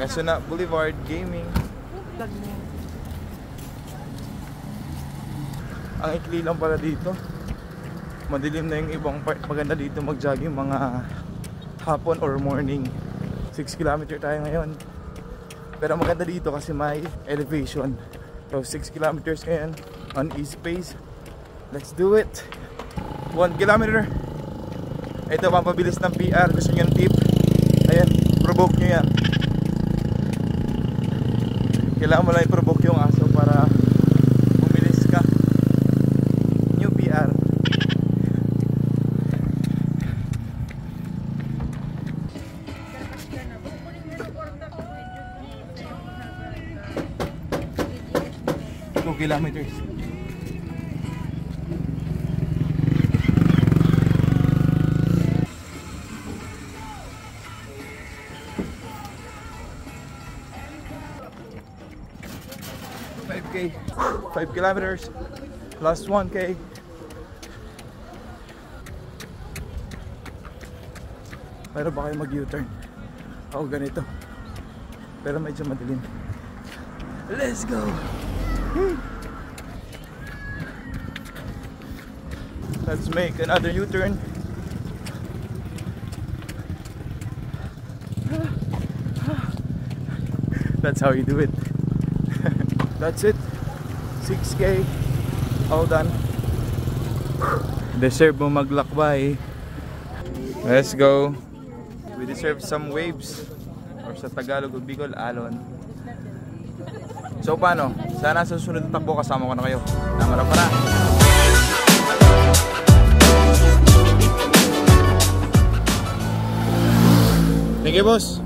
Quezon Boulevard Gaming. Ang ikli lang pala dito. Madilim na yung ibang part. Maganda dito mag-jogging mga hapon or morning. 6 km tayo ngayon. Pero maganda dito kasi may elevation. So 6 kilometers ngayon on easy pace. Let's do it. 1 kilometer. Ito pampabilis ng PR. Gusto nyo yung tip? Ayan, provoke nyo yan. Kailangan mo lang i-provoke yung aso para bumilis ka. New PR. Kilometers. $5K, 5 kilometers plus 1K. Pero ba kayo mag-U-turn? Ako ganito. Pero medyo madilim. Let's go! Let's make another U-turn. That's how you do it. That's it. 6K. All done. Deserve mo maglakbay. Let's go. We deserve some waves. Or sa Tagalog o Bicol, alon. So paano? Sana sa susunod na takbo kasama ko na kayo. Namara pa na. Thank you, boss.